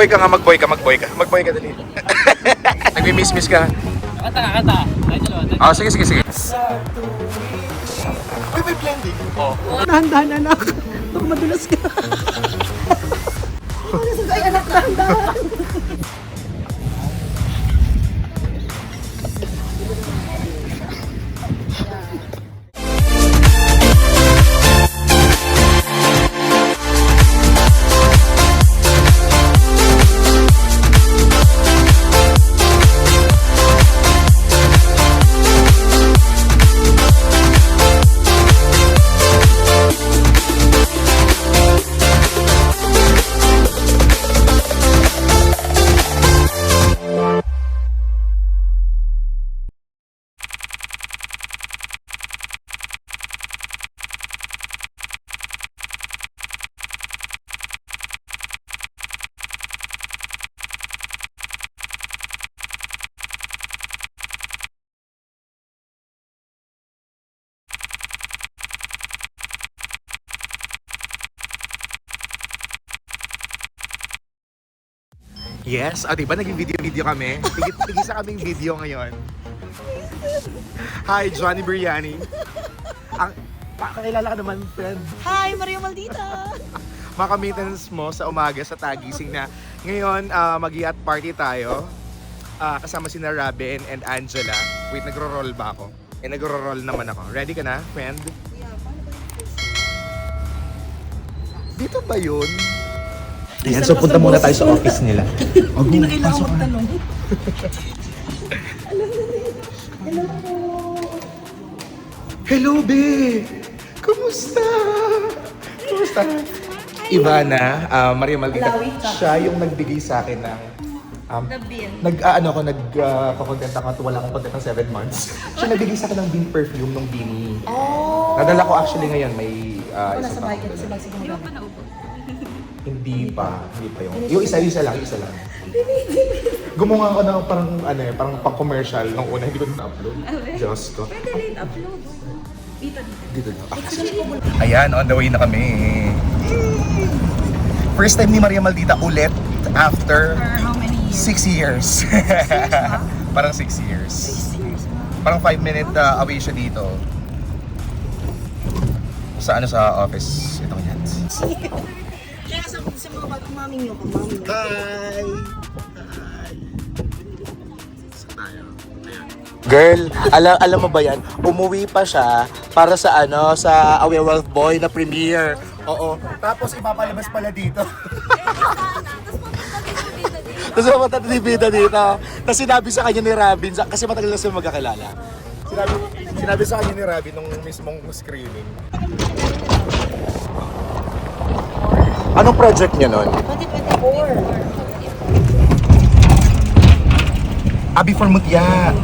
Boy ka nga, magboy ka dali. Nagmi-miss ka. Kata. Ah, sige. Uy, may blending. Oh. Dahan-dahan, anak. Baka madulas ka. Ay, anak, dahan-dahan. Yes, diba naging video kami? Tigisa kaming video ngayon. Hi, Johnny Biryani. Kakilala ka naman, friend. Hi, Maria Maldita. Maka-maintenance mo sa umaga sa Tagising na ngayon mag-i-at party tayo. Kasama si na Robin and Angela. Wait, nagro-roll ba ako? Nagro-roll naman ako. Ready ka na, friend? Dito ba yun? Ayan, so punta muna tayo sa office nila. Hindi na kailangan magtanong. Hello, be! Kumusta? Ivana, Maria Maldita, siya yung nagbigay sa akin ng nagpa-content ako, wala akong content ng 7 months. Siya nagbigay sa akin ng bean perfume nung Beanie. Oh! Nadala ko actually ngayon, may Nasa isang bahay ka, sa magsigong gano'n. Hindi pa yung isa lang. Gumawa ko ng parang pang-commercial nung una, hindi ko na-upload. Diyos ko. Pwede rin upload. Dito na. Ayan, on the way na kami. First time ni Maria Maldita ulit after For how many years? 6 years. Parang 6 years. Parang 5-minute away siya dito. Sa office itong yan. Kaya sa mga bagong mami nyo, kumami nyo. Hi! Saan tayo? Girl, alam mo ba yan? Umuwi pa siya para sa sa Away Wealth Boy na premiere. Oo. Tapos ipapalabas pala dito. Tapos mapunta ni Bida dito. Tapos sinabi sa kanya ni Robin, kasi matagal na sila magkakilala. Sinabi sa kanya ni Robin nung mismong screening. Anong project niya nun? 2024. Before Mutya.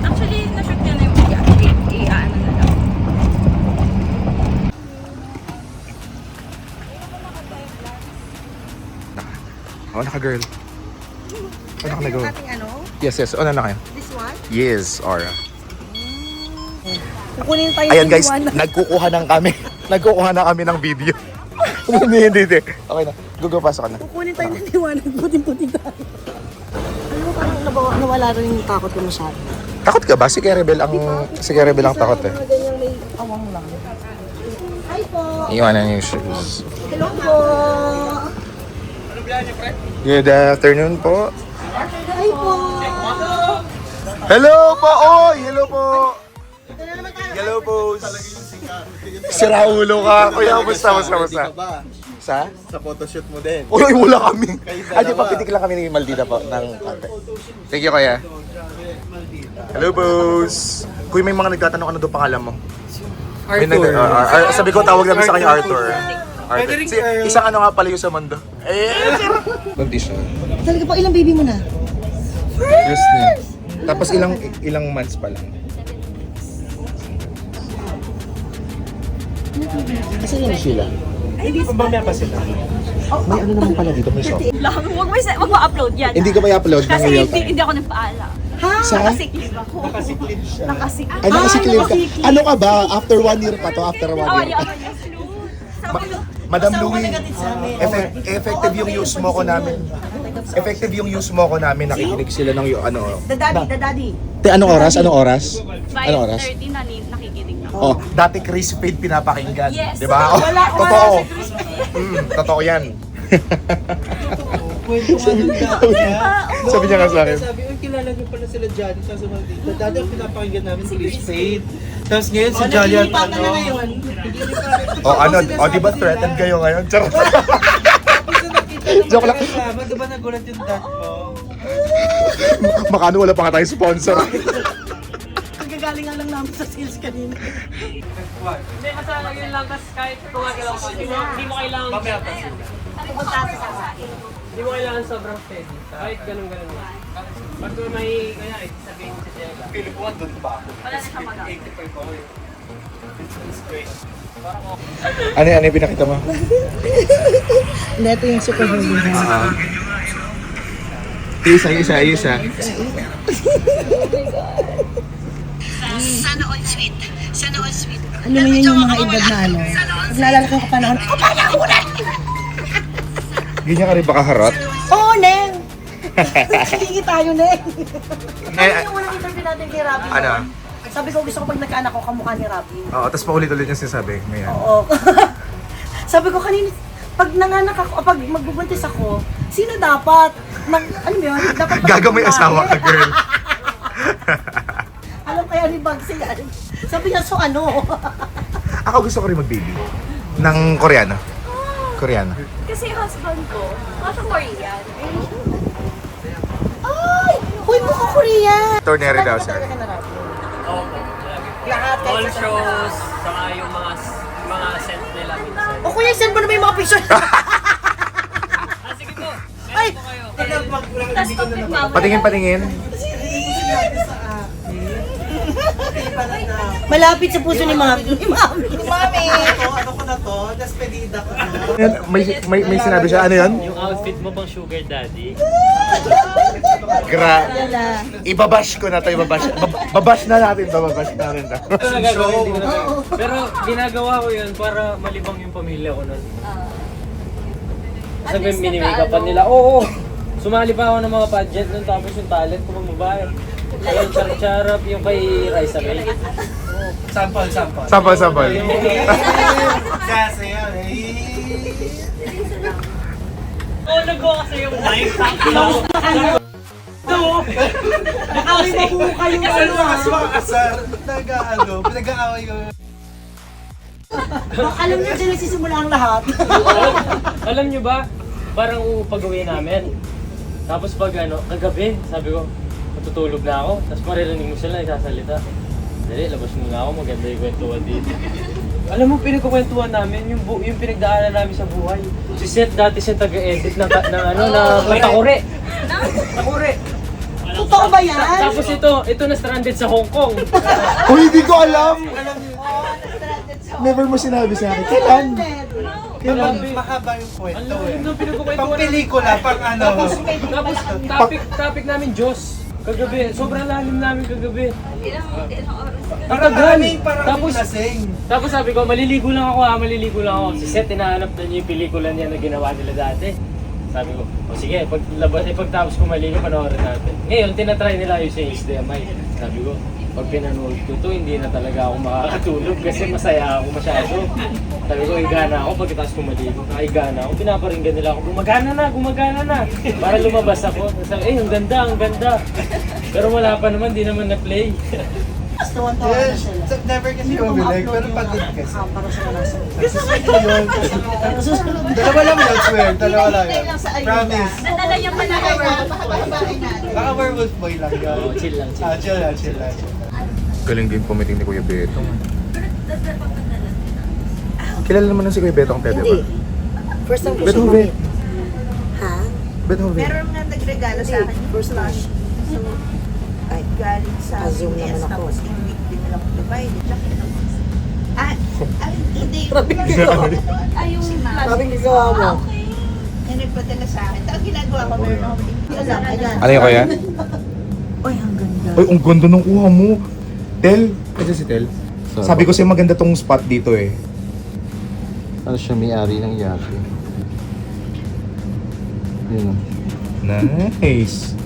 Actually, na-shoot niya na yung i-ano na lang. Naka-girl. Naka-girl. Ating ano? Yes. Na kayo. This one? Yes, Aura. Kukunin tayo Ayan ng guys, Iwana. nagkukuha na kami ng video. Hindi. Okay na, pasok ka na. Kukunin tayo ng liwanag. Puting-puting tayo. Alam mo, parang nawala rin yung takot ko masyado. Takot ka ba? Si Kerebel ang takot eh. Mga ganyang may awang lang. Hi po! Iwanan yung shoes. Hello po! Good afternoon po. Hi po! Hello po! Hello po! Hello po! Sira ulo ka. Kuya, basta. Sa? Sa photoshoot mo din. Uy, wala kami. Kayo dalawa. Papitik lang kami ni Maldita po ng konti. Thank you, kuya. Hello, boss. Kuya, may mga nagtatanong ano doon pangalan mo? Arthur. Sabi ko, tawag namin sa kanya Arthur. Pwede rin Earl. Isang ano nga pala yung sa mundo. Condition. Talaga po, ilang baby mo na? First name. Tapos ilang months pa lang. Kasi yun sila. Hindi pa mamaya pa sila. May ano naman pala dito, may shop. Huwag mo upload yan. Hindi ko may upload ng Kasi real hindi time. ako nagpaalam. Ha? Sa? Nakasiklib ako. Nakasiklib siya. Nakasiklib. Ay, nakasiklib ka. Ano ka ba? After 1 year pa to? After 1 year pa? Yaman yung flu. Madam Basta Louie, negative sa amin. effective yung use mo ko namin. Effective yung use mo ko namin, nakikinig sila ng ano. The daddy. Te, anong oras? Anong oras? Anong oras? 5:30 na nakikinig na. Oh, dati Chris Fade pinapakinggan. Yes. Di ba? Oh, Wala, totoo. wala si Chris Totoo yan. Kwento nga nung dati niya. Sabi niya nga sa akin. Sabi, kilala niyo pala sila Johnny sa Maldita. Dati ang pinapakinggan namin si Chris Fade. Tapos ngayon si Johnny at Nililipatan ano. na ngayon. Oh, ano? Oh, di ba threatened kayo ngayon? Charot. Joke lang. Di ba nagulat yung dad mo? Makano wala pa nga tayong sponsor. Kagagaling nga lang namin sa sales kanina. Hindi, basta yun lang, tas kahit gumagalaw ka, hindi mo kailangan, Pupunta sa sasain. hindi mo kailangan sobrang steady. Kahit ganun-ganun lang. Pag may, kaya, sabihin ko si Jella. Wala na siya mag-up. Ano yung pinakita mo? Ito yung super holy. Isa. Alam mo yun yung mga edad na ano. Naglalala ko kapanahon. Ganyan ka rin baka harot? Oo, Neng! Hindi tayo, Neng. Ano Eh, yung unang interview natin kay Robby? Ano? noon? Sabi ko, gusto ko pag nagkaanak ko, kamukha ni Robby. Oo, tapos paulit-ulit yung sinasabi. Ngayon. Oo. Sabi ko kanina, pag nanganak ako, pag magbubuntis ako, sino dapat? Ano yun? Dapat Gagamay asawa ka, girl. Alam kaya ni Bugsy yan. Sabi niya, so ano? Ako gusto ko rin mag-baby. Ng Koreano. Koreano. Kasi husband ko, nasa Korean. Ay! Huy mo ka Korean! Tornero daw siya. Lahat All kahit sa shows, saka yung mga scent nila minsan. O kuya, send mo na may mga picture. Sige po, Ay! Tapos topic mama. Patingin. Malapit sa puso ni Mami. Mami! Ano ko na to? Tapos pedida ko na. May sinabi siya. Ano yun? Yung outfit mo bang sugar daddy? Ibabash ko na to. Babash na natin to. Babash na rin to. Ito na gagawin, hindi ko na gagawin. Pero ginagawa ko yun para malibang yung pamilya ko nun. Sabi mini-makeupan nila, oo. Sumali pa ako ng mga pageant nun, tapos yung talent ko magbabayad. Yung charap yung kay Raisa May. Sample. Sampal. Kasi yan Oo, nagawa kasi yung mic. Tapos Ay, mabuka yung ano Mas makakasar. Pinag-aaway ko. Alam niyo, dyan nagsisimula ang lahat. alam nyo ba, parang upag-uwi namin. Tapos pag kagabi, sabi ko, matutulog na ako. Tapos maririnig mo sila, nagsasalita. Dali, labas muna ako, maganda yung kwentuhan dito. Alam mo, pinagkukwentuhan namin, yung pinagdaanan namin sa buhay. Si Seth dati siya taga-edit ng Takure. Takure. Totoo ba yan? Tapos ito na stranded sa Hong Kong. Uy, hindi ko alam. Never mo sinabi sa akin. Kailan? Mahaba yung kwento Alam mo, eh. yung Pang pinagkukwentuhan. pelikula, pang ano. Tapos topic namin Diyos. Kagabi, sobrang lalim namin kagabi. Ilang oras. Ang tagal. Parang Tapos, lasing. tapos sabi ko, maliligo lang ako. Si Seth, tinahanap na niya yung pelikula niya na ginawa nila dati. Sabi ko, o sige, pagtapos ko maligo, panoorin natin. Ngayon, tinatry nila yung sa HDMI. Sabi ko, pag pinanood ko to, hindi na talaga ako makakatulog kasi masaya ako masyado. Sabi ko, higana ako pagkatapos ko maligo. Higana ako, pinaparinggan nila ako, gumagana na. Para lumabas ako. Sabi, ang ganda. Pero wala pa naman, di naman na-play. Tuwan-tuwa na sila. Never kasi bumilig, pero pagod kasi. Para sa nasa. Yun. Dalawa lang yun, swear. Dalawa lang yun. Promise. Nadala niya pa na Baka werewolf boy lang yun. Oh, chill lang. Chill lang. Galing din pumiting ni Kuya Betong. Kilala naman na si Kuya Betong, Ted, Hindi. diba? First time ko siya Beethoven. mamit. Ha? Beethoven. Meron nga nagregalo sa akin yung First time. So, ay galing sa Pa-Zoom US, naman ako. tapos dinala ko Dubai, tsaka hindi Ay, yung Maraming gagawa mo. yung nagpadala sa akin. Tapos ginagawa ko, meron ako hindi alam. Ayan. Ano yung Kuya? Uy, ang ganda. Uy, ang ganda ng kuha mo. Tel, kasi si Tel. Sabi ko sa'yo maganda tong spot dito eh. Ano siya, may-ari ng yate. Yun. Nice.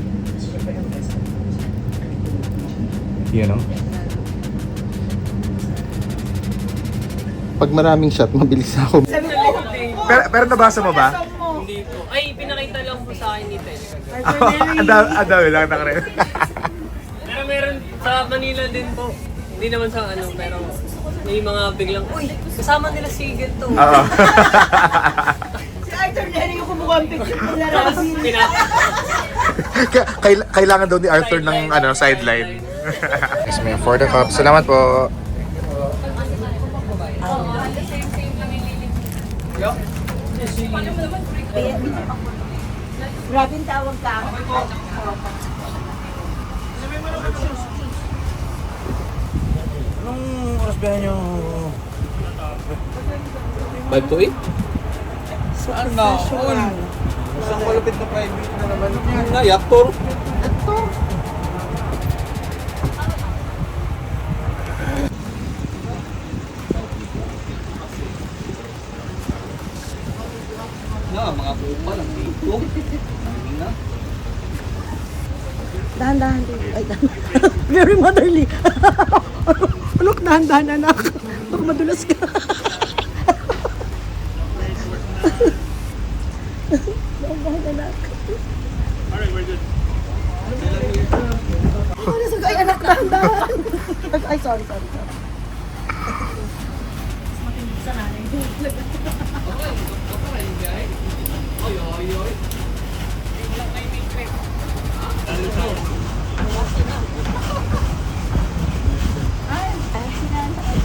Yan o. Pag maraming shot, mabilis ako. Pero nabasa mo ba? Hindi po. Ay, pinakita lang po sa akin ni Ted. Ang dami lang nakarel. Pero meron sa Manila din po. Hindi naman sa ano, pero may mga biglang, uy, kasama nila si ganito. Oo. Si Arthur Neri yung kumuha ang picture nila. Tapos Kailangan daw ni Arthur ng sideline. Yes, ma'am. For the cup. Salamat po. Grabe yung tawag ka. Anong oras ba nyo? 5 to 8? Saan na? Isang malapit na private na naman. Na, yaktor. Na, mga bupa lang dito. Na. Dahan-dahan din. Ay, dahan. Very motherly. Look, dahan-dahan anak. Baka madulas ka. Dahan-dahan anak. Ay, anak, dahan-dahan. Ay, sorry.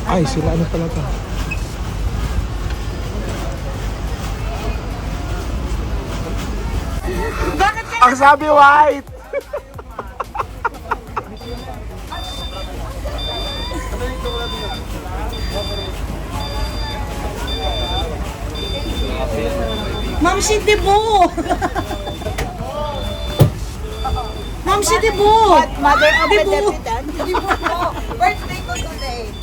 Ay, sila ano pala to? Ang sabi white! Ma'am, si Debo! Ma'am, si Debo! Mother of the Dibu. Deputant. Birthday ko today.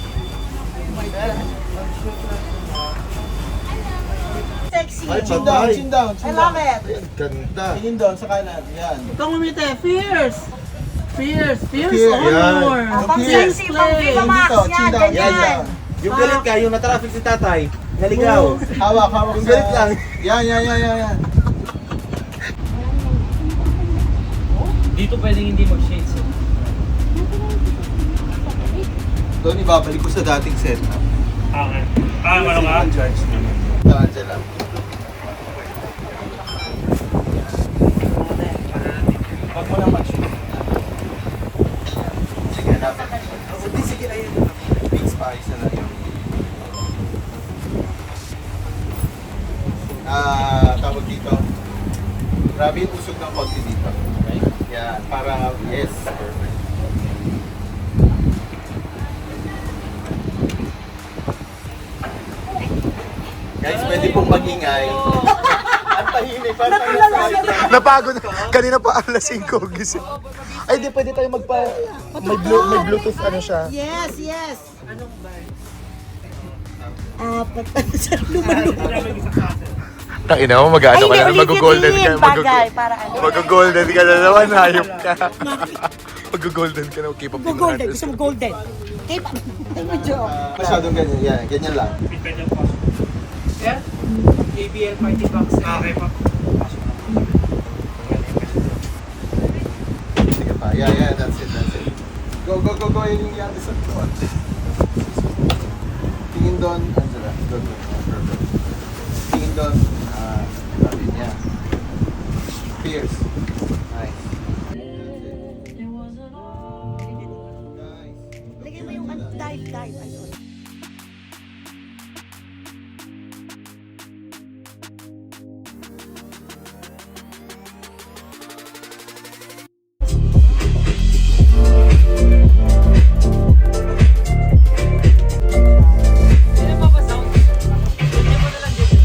Sexy. Chin down, chin down. I love it. Ganda. Tingin doon sa kanan. Yan. Ikaw mamita, fierce! Fierce Fierce, honor! Oh, pang sexy, pang Viva Max. Yan, ganyan. Yung galit ka, yung natraffic si tatay. Naligaw. Hawak yung galit lang. Yan. Dito pwedeng hindi mag-shades. Doon ibabalik ko sa dating setup. Okay. Ano ka? Charge naman. Angela. Wag mo na mag-shoot. Sige, dapat. Sige, ayun. Fix pa, isa na yun. Tawag dito. Grabe yung usog ng konti dito. Yan, para, yes, perfect. Guys, pwede pong magingay. Ang tahimik, parang Napagod. Kanina pa alas 5 gising. Ay, di pwede tayo may Bluetooth siya. Yes! Apat sa lumalubog. Tangina mo, mag-ano ka na, mag-golden ka. Bagay, para ano. Mag-golden ka na naman, hayop ka. Mag-golden ka na, keep up Golden, gusto mo golden. Okay, medyo. Masyadong ganyan, yan, ganyan lang. ABL party box. Okay pa. Sige pa, yeah, that's it. Go, yun yung yate sa tuwan. Tingin doon, Angela. Go. Perfect. Tingin doon, sabi niya. Fierce. Nice. Lagay mo yung dive. Ayun. Sino pa ba sound? Hindi mo na lang dito.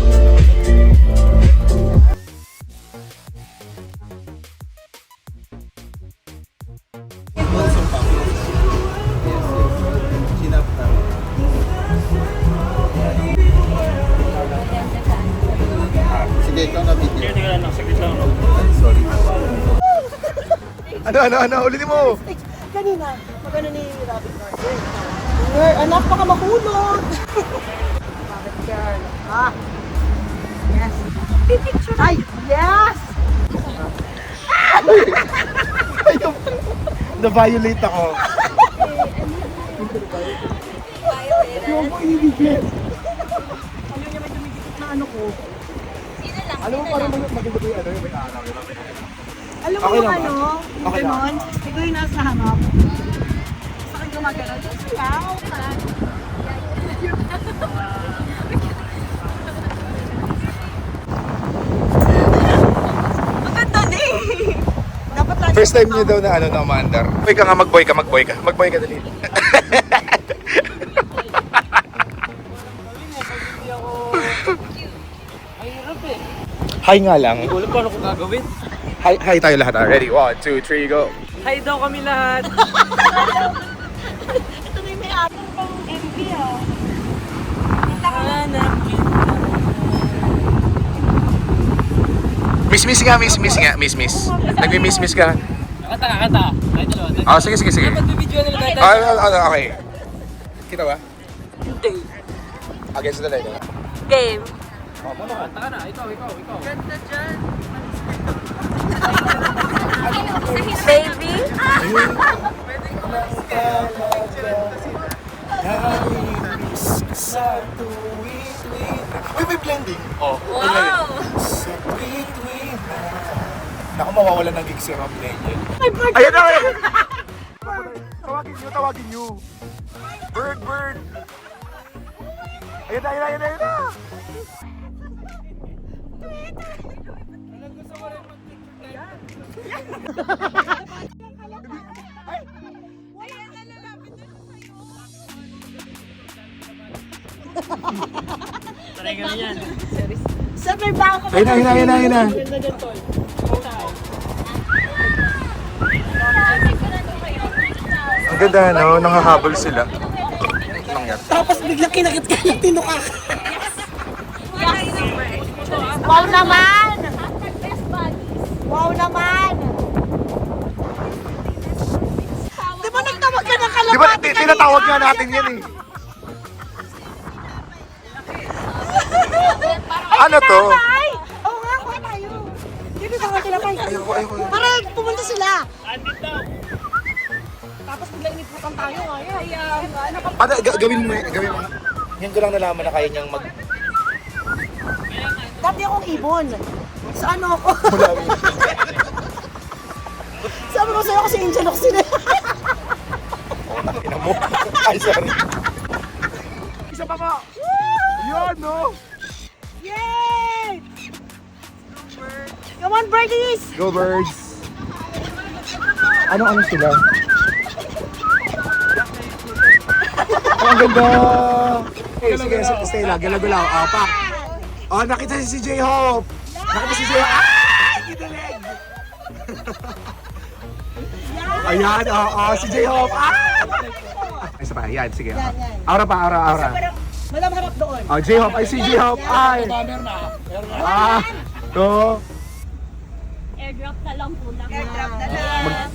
lang, saglit lang. Sorry. Ano? Ulitin mo. Kanina, magano ni Robin Garden. Girl, anak, baka mahulog. Bakit, girl? Ah. Yes. Ay, yes! Na-violate ako. Yung ko inibigyan. Ayaw niya may dumidikit na ano ko. Sino lang? Alam mo parang maganda yung ano yung may araw. Alam mo Okay yung lang ba? ano, yung Okay lang. ganon, ikaw yung nasa harap. Sa akin gumagano, sayaw ka. Maganda din. Dapat tayo First time niyo daw na ano na umandar. Boy ka nga, mag-boy ka. Mag-boy ka dali. Mahirap eh. Hi nga lang. Hindi ko alam paano ko gagawin. Hi tayo lahat. Ready? 1, 2, 3, go. Hi daw kami lahat. Ito na yung may araw pang MV ah. Miss nga. Nagmi-miss ka. Kanta. Tayo dalawa. Oh, sige. Dapat bibidyo nila tayo. Okay. Kita ba? Hindi. Against the light. Game. Kanta ka na. Ikaw. Ganda dyan. Baby? Uy, may blending. Oh. Wow! Naku, mawawala ng gig si Rob Daniel. Ayan na! Tawagin nyo. Bird! Ayan na! Try ka na yan. Sir, may baka ka. Ayun na. Ang ganda, no? Nangahabol sila. Nangyat. Tapos biglang kinakit ka ng tinukak. Wow naman! Wow naman! Di ba nagtawag ka ng Di ba, kalapati tinatawag nga natin yan eh. Ano to? Ay! Oo nga, kuha tayo. Hindi ba nga tinapay? Ayoko. Para pumunta sila. Tapos biglang iniputan tayo. Ano, gawin mo. Yan ko lang nalaman na kaya niyang Dati akong ibon. Sa ano ako? Sabi ko sa'yo kasi Angel ako sila. Ina mo. Ay, sorry. Isa pa po. Yun, no? Yay! Come on, birdies! Go, birds. Ano sila? Ang ganda! Hey, sige, stay lang. Galaw-galaw. Pak. Oh, nakita si J-Hope. Nakita si J-Hope. Ay! Kinilig! Ayan, si J-Hope. Ay, isa pa. Yan, sige. Yan. Aura pa, aura. Malam harap doon. Oh, J-Hope. Ay, si J-Hope. Ay! To. Airdrop na lang po lang. Airdrop na lang.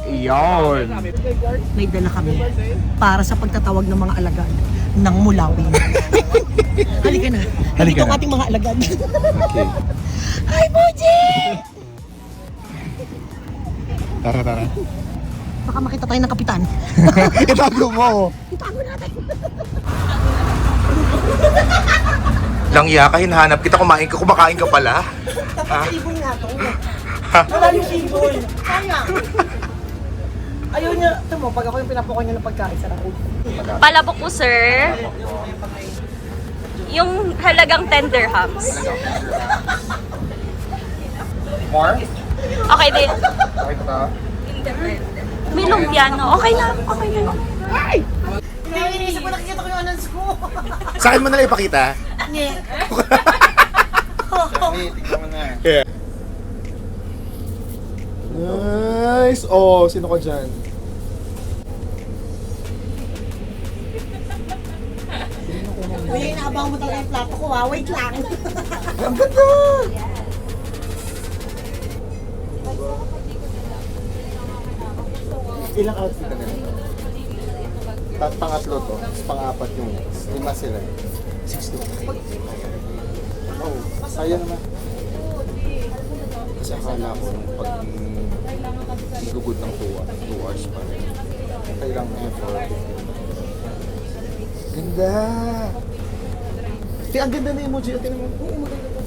Iyon. May dala kami para sa pagtatawag ng mga alagad ng Mulawin. Halika na. Halika ang ating mga alagad. Okay. Hi, Boji! Tara. Baka makita tayo ng kapitan. Itago mo. Itago natin. Langya ka, hinahanap kita, kumakain ka pala. Tapos ibon nga to. Wala yung ibon. Sayang. Ayaw niya, ito mo, pag ako yung pinapakain niya ng pagkain, sarap ko. Palabok po, sir. Yung halagang 10 dirhams. More? Okay din. Okay ito. May lumpia, no? Okay na. Iniisip ko nakikita ko yung anons ko. Sa akin mo nalang ipakita. Nye. Hey, tignan mo na. Yeah. Nice! Oh, sino ka dyan? Uy, inaabang mo talaga yung plato ko ha. Wait lang. Ang ganda! Ilang outfit ka nila? Pangatlo to, tapos pang-apat yung next. 5 sila. 60. Oh, sayang naman. Kasi akala ko pag igugod ng 2 hours pa rin. Kailang effort. Ganda! Ang ganda na emoji. Tingnan mo. Oo, maganda pa.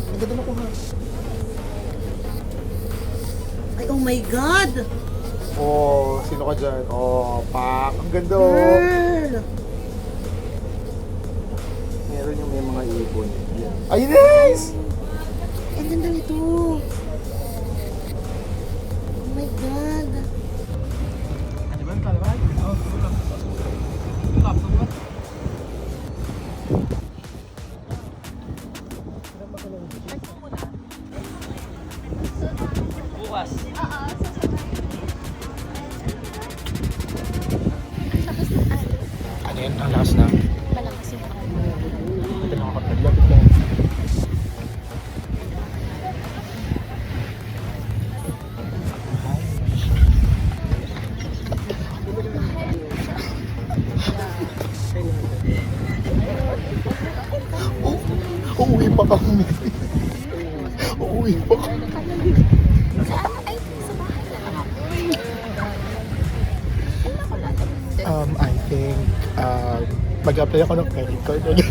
Ang ganda na ko ha. Ay, oh my God! Oh, sino ka dyan? Oh, pak. Ang ganda oh. Girl! Meron yung may mga ibon. Ay, nice! Ang ganda nito. Oh my God. Bukas. Ano yan? Ang lakas na. Malakas yung Ito lang ako. Naglapit lang. Uuwi pa kami. Uuwi pa kami. I think, mag-apply ako ng credit card ulit.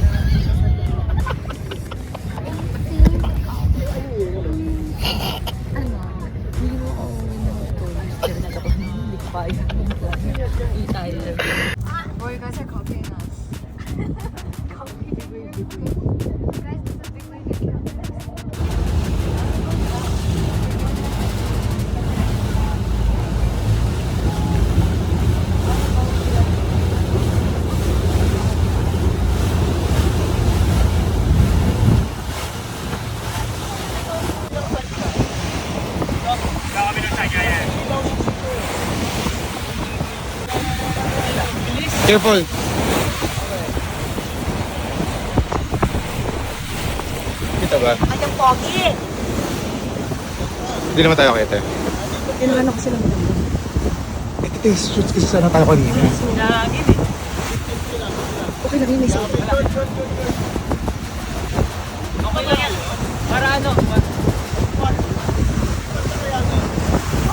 Careful! Kita ba? Ay, ang pogi! Hindi naman tayo kete. Tinahan ako sila maganda. Ito test shoots kasi sana tayo kanina. Okay lang yun, may sabi. Okay lang yan. Para ano?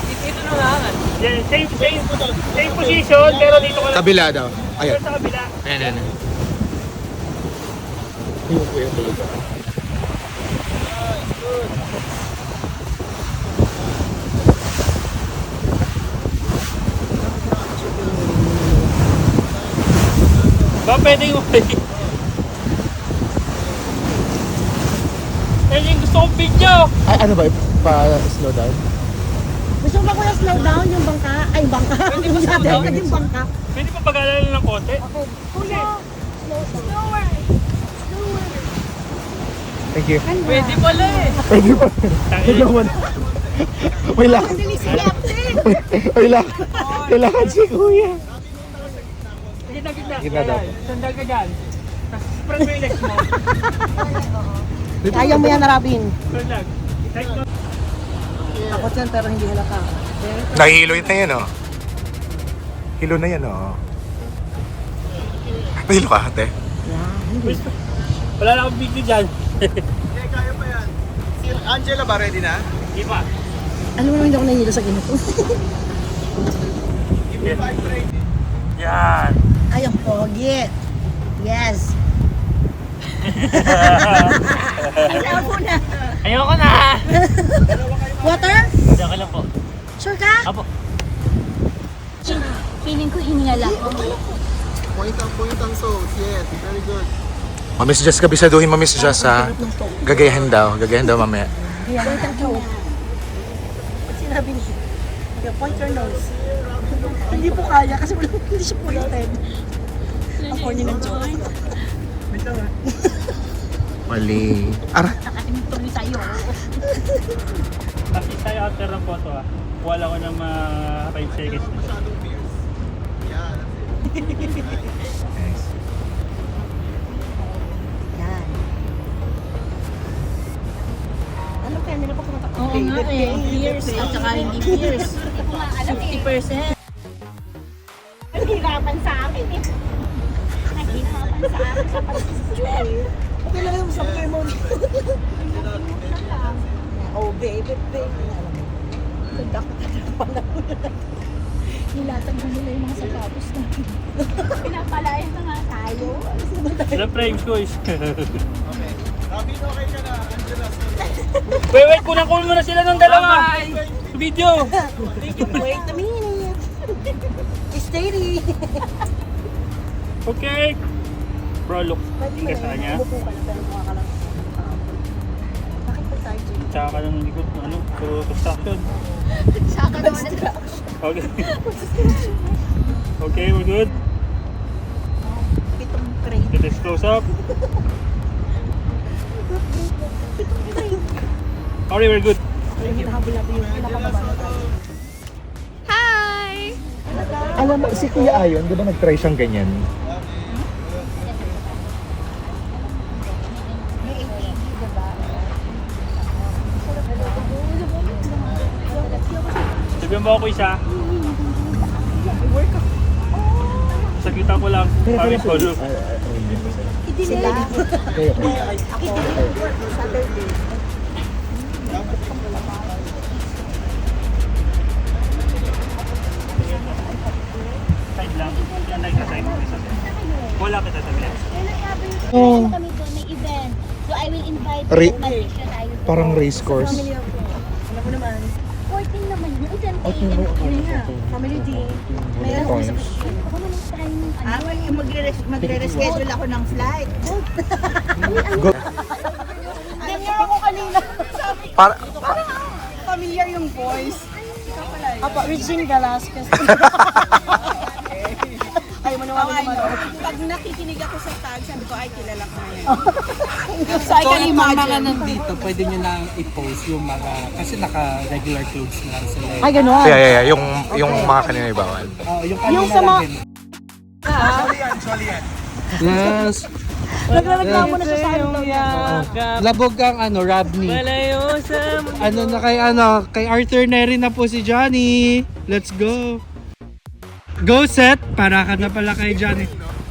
Ito na nga. Same position, pero dito ka lang Kabila daw. Ayan. sa kabila. Ayan, ayan. Yung kuya talaga. Ba pwede yung Yan yung gusto kong video. Ay, ano ba? Pa-slow down? Gusto mo ba kuya slow down yung bangka? Ay, bangka. Pwede ba Yung slow sabi, down? naging bangka. Pwede pa pag-alala ng konti? Kuya, slower. Thank you. Pwede pala eh. Pwede pa. Pwede naman. May lakad. Dali si Captain. May lakad. May lakad si kuya. Gitna. Gitna daw. Sandal ka dyan. Tapos spread mo yung legs mo. Kaya mo yan, Robin. Spread lang. Tight mo. Ako dyan, pero hindi halata. Nahihilo na yan, oh. Hilo na yan, oh. Nahilo ka, ate. Wala na akong video dyan. Kaya pa yan. Si Angela ba ready na? Di ba? Alam mo naman hindi ako nahihilo sa ganito. Yan. Ay, ang pogi. Yes. Ayoko na. Ayoko na. Water? Diyan ka lang po. Sure ka? Apo. Feeling ko hininga lang. Point ang soul. Yes, very good. Mamiss Jess, kabisaduhin Mamiss Jess, ha? Gagayahin daw mamaya. Kaya, wait ang chow. Sinabi niya. Kaya, point your nose. Hindi po kaya kasi hindi siya pointed. Ang corny ng joke. Wait lang, Mali. Ara. Nakatingin tuloy sa'yo. Tapos tayo after ng photo ah. Wala ko ng 5 seconds. Yan. Ano kaya nila pa pumunta Oo nga eh. Fierce at saka hindi fierce. Hindi ko nga alam eh. 50%. Nahihirapan sa akin eh. Nahihirapan sa akin sa pag-picture. Okay lang yung sa mo. Oh, baby, baby. Nilatag na nila yung mga sapatos natin. Pinapalayan na nga tayo. Ilang frames ko is. Robin, okay ka na. Angela, Wait, kunang-kun mo na sila ng dalawa. Video. Wait a minute. Steady. Okay. Bro, look. Ka sa kanya. Umupo ka na, pero mukha ka lang. Bakit pa tayo dyan? Tsaka ka lang ng likod. Ano? Construction. Saka naman na. Okay. Okay, we're good. Pitong crate. Let us close up. Okay, we're good. Hinahabol-habol yung pinakababa. Hi! Alam mo, si Kuya Ayon, di ba nag-try siyang ganyan? Sabihan mo ako isa. Sagitan ko lang. Kami solo. Sila. Ako. Saturday. Side lang. Yan lang sa side. Wala kita sabihan. Oh. Kami doon, may event. So I will invite Re- Patricia tayo. Parang race course. Family ako. Alam mo naman. 14 naman yun. Event Yun nga. Family day. May ano ko sa Ako naman tayo ng Ah, magre-reschedule ako ng flight. Ganyan ako kanina. Para, Familiar yung voice. Apa, Regine Velasquez. Ay, manawagan naman. Pag nakikinig ako sa tag, sabi ko, ay, kilala ko na yan. So, I can Yung mga imagine. nandito, pwede nyo lang i-post yung mga, kasi naka-regular clothes na lang sila. Ay, gano'n. yeah. Yung mga kanina ay bawal. Yung Yung kanina sa lang mga- din. Yes. Yes. Nagreklamo na siya sa ano. Labog ang Rabney. Malayo sa Kay Arthur Neri na po si Johnny. Let's go. Go set, para ka na pala kay Johnny.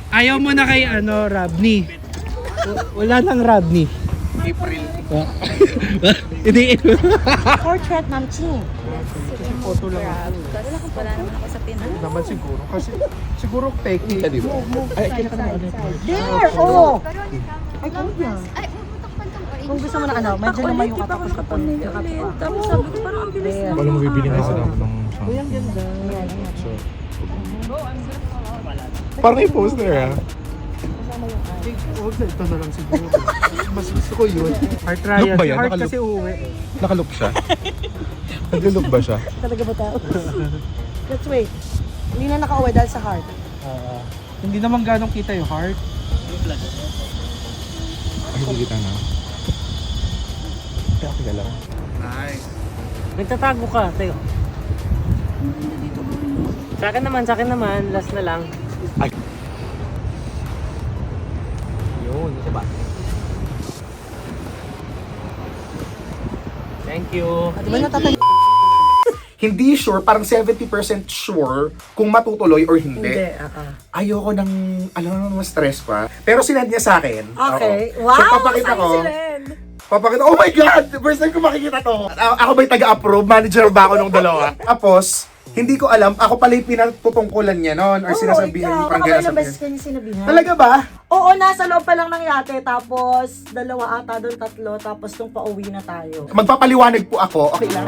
Ayaw mo na kay Rabney. Wala nang Rabney. April. Hindi. Portrait, Ma'am Ching. Photo lang ako. Naman siguro. Kasi siguro peki. Di ba? Ay, kailangan na There! Oh! Ay, kung yan. Ay, puputok pa itong orange. Kung gusto mo na medyo lumayo ka tapos kapag nakatuwa. Tapos sabi ko, parang ang bilis na. Walang mabibili na sa ng Uy, ang ganda. Parang yung poster ha. Ito na lang siguro. Mas gusto ko yun. Heart Look Ryan. ba Si yan? Heart Nakalook. kasi uuwi. Nakalook siya. Nag-look ba siya? Talaga ba tao? Let's wait. Hindi na nakauwi dahil sa heart. Hindi naman ganong kita yung heart. Ay, hindi kita na. Kaya okay ka lang. Nice. Nagtatago ka, tayo. Sa akin naman. Last na lang. Yun, isa ba? Thank you. Di ba natatay? Hindi sure, parang 70% sure kung matutuloy or hindi. Ayoko ng, alam mo, stress pa. Pero sinad niya sa akin. Okay. Oo. Wow! So, papakita ko. Excellent! Papakita, oh my God! First time ko makikita to. Ako ba'y taga-approve? Manager ba ako nung dalawa? Tapos, hindi ko alam, ako pala yung pinatutungkulan niya noon or sinasabihan niya parang gano'n Nakakailang beses sabihin. kayo sinabihan? Talaga ba? Oo, nasa loob pa lang ng yate. Tapos, 2 ata doon, 3. Tapos, nung pauwi na tayo. Magpapaliwanag po ako. Okay lang.